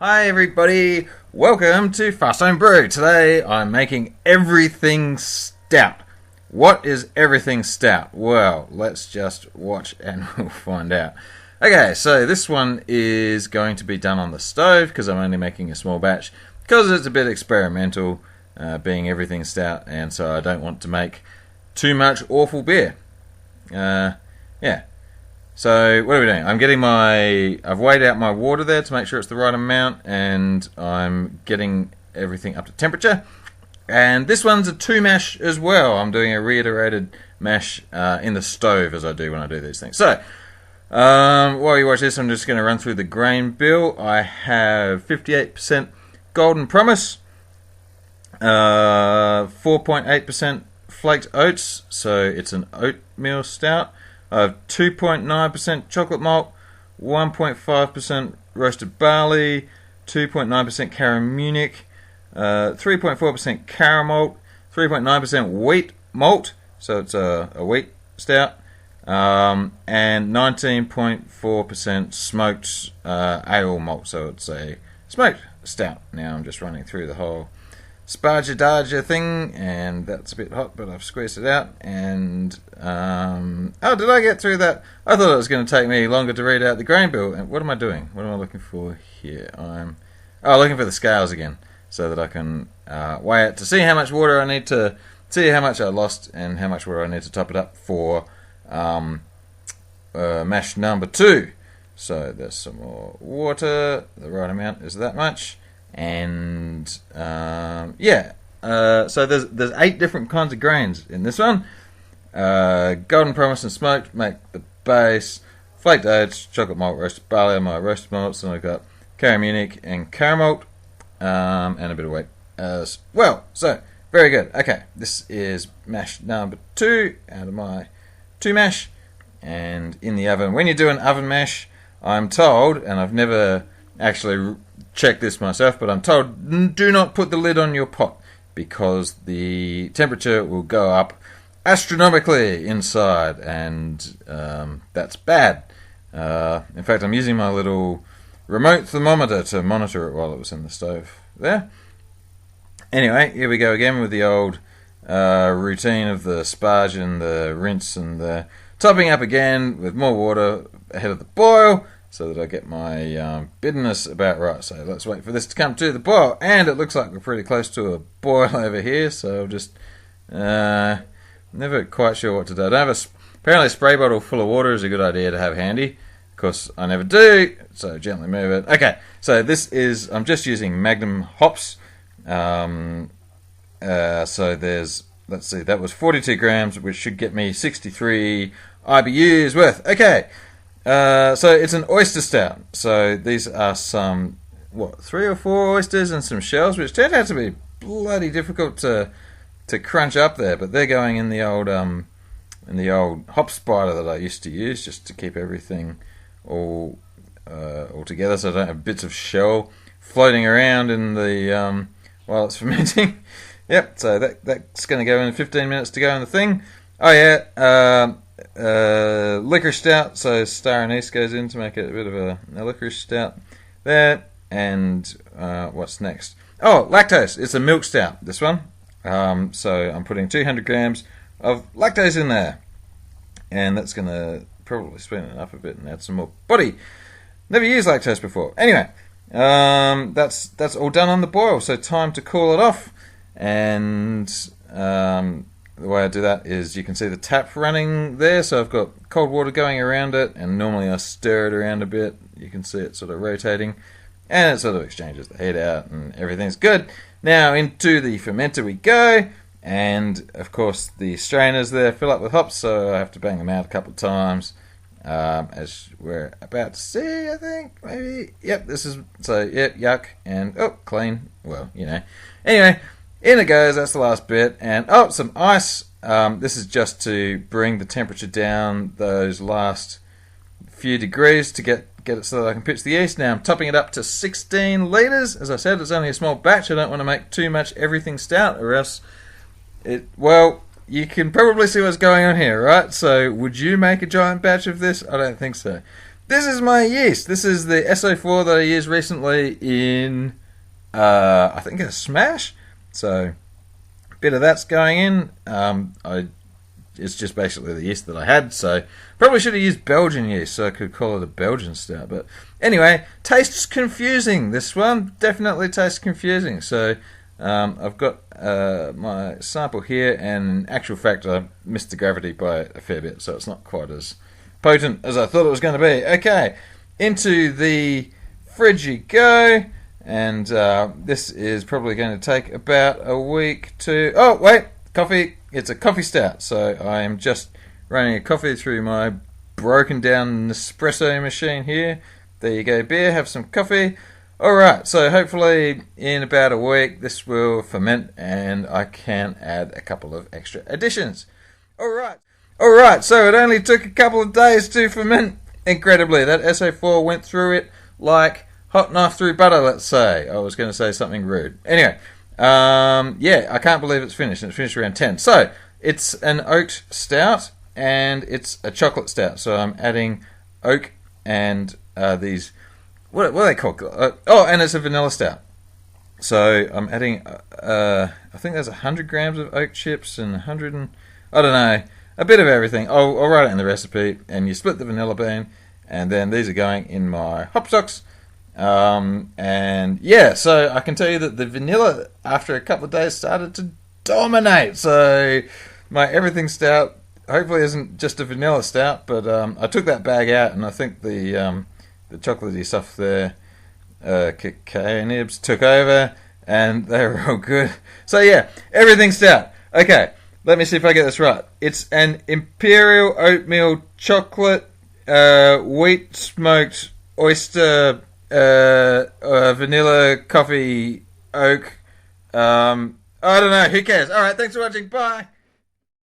Hi everybody, welcome to Fast Home Brew. Today I'm making everything stout. What is everything stout? Well, let's just watch and we'll find out. Okay, so this one is going to be done on the stove because I'm only making a small batch because it's a bit experimental, being everything stout, and so I don't want to make too much awful beer. Yeah. So what are we doing? I've weighed out my water there to make sure it's the right amount, and I'm getting everything up to temperature. And this one's a 2 mash as well. I'm doing a reiterated mash in the stove as I do when I do these things. So while you watch this, I'm just going to run through the grain bill. I have 58% Golden Promise, 4.8% flaked oats, so it's an oatmeal stout. I have 2.9% chocolate malt, 1.5% roasted barley, 2.9% caramunich, 3.4% caramalt, 3.9% wheat malt, so it's a wheat stout, and 19.4% smoked ale malt, so it's a smoked stout. Now I'm just running through the whole sparger thing, and that's a bit hot, but I've squeezed it out. And oh, did I get through that? I thought it was going to take me longer to read out the grain bill. And what am I doing? What am I looking for here? I'm looking for the scales again, so that I can weigh it to see how much water I need to see how much I lost and how much water I need to top it up for mash number 2. So there's some more water. The right amount is that much. And so there's 8 different kinds of grains in this one. Golden Promise and smoked make the base. Flaked oats, chocolate malt, roasted barley are my roasted malts, and I've got caramunich and caramalt, and a bit of wheat as well. So very good. Okay, this is mash number 2 out of my 2 mash, and in the oven. When you do an oven mash, I'm told, and I've never actually check this myself, but I'm told do not put the lid on your pot because the temperature will go up astronomically inside, and that's bad. In fact, I'm using my little remote thermometer to monitor it while it was in the stove there. Anyway, here we go again with the old routine of the sparge and the rinse and the topping up again with more water ahead of the boil, so that I get my bitterness about right. So let's wait for this to come to the boil. And it looks like we're pretty close to a boil over here, so I'll just never quite sure what to do. I don't have apparently a spray bottle full of water is a good idea to have handy. Of course, I never do, so gently move it. Okay, so I'm just using Magnum hops. So let's see, that was 42 grams, which should get me 63 IBUs worth. Okay. So it's an oyster stout. So these are some 3 or 4 oysters and some shells, which turned out to be bloody difficult to crunch up there. But they're going in the old hop spider that I used to use just to keep everything all together, so I don't have bits of shell floating around in the while it's fermenting. Yep. So that's going to go in 15 minutes to go in the thing. Oh yeah. Licorice stout, so star anise goes in to make it a bit of a licorice stout there. And what's next? Oh, lactose. It's a milk stout, this one. So I'm putting 200 grams of lactose in there, and that's going to probably sweeten it up a bit and add some more body. Never used lactose before. Anyway, that's all done on the boil, so time to cool it off. And the way I do that is you can see the tap running there, so I've got cold water going around it, and normally I stir it around a bit. You can see it sort of rotating, and it sort of exchanges the heat out, and everything's good. Now into the fermenter we go, and of course the strainers there fill up with hops, so I have to bang them out a couple of times, as we're about to see, I think, maybe. Yep, yuck, and clean. Well, Anyway, in it goes, that's the last bit, and some ice. This is just to bring the temperature down those last few degrees to get it so that I can pitch the yeast. Now I'm topping it up to 16 litres. As I said, it's only a small batch. I don't want to make too much everything stout, or else you can probably see what's going on here, right? So would you make a giant batch of this? I don't think so. this is my yeast. This is the SO4 that I used recently in, I think a smash. So a bit of that's going in. It's just basically the yeast that I had. So probably should have used Belgian yeast so I could call it a Belgian stout. But anyway, tastes confusing. This one definitely tastes confusing. So I've got my sample here, and in actual fact I missed the gravity by a fair bit, so it's not quite as potent as I thought it was going to be. Okay, into the fridge you go, and this is probably going to take about a week to... Oh, wait, coffee. It's a coffee stout, so I am just running a coffee through my broken down Nespresso machine here. There you go, beer, have some coffee. Alright, so hopefully in about a week this will ferment and I can add a couple of extra additions. Alright, so it only took a couple of days to ferment. Incredibly, that SO4 went through it like hot knife through butter, let's say. I was going to say something rude. Anyway, yeah, I can't believe it's finished. It's finished around 10. So, it's an oat stout and it's a chocolate stout. So I'm adding oak and these... What are they called? And it's a vanilla stout. So I'm adding, I think there's 100 grams of oat chips and 100 and, I don't know, a bit of everything. I'll write it in the recipe. And you split the vanilla bean, and then these are going in my hop socks. And yeah, so I can tell you that the vanilla, after a couple of days, started to dominate. So my everything stout hopefully isn't just a vanilla stout, but I took that bag out, and I think the chocolatey stuff there, cacao nibs, took over, and they were all good. So yeah, everything stout. Okay, let me see if I get this right. It's an imperial oatmeal chocolate, wheat smoked oyster, vanilla coffee oak. I don't know, who cares? Alright, thanks for watching, bye!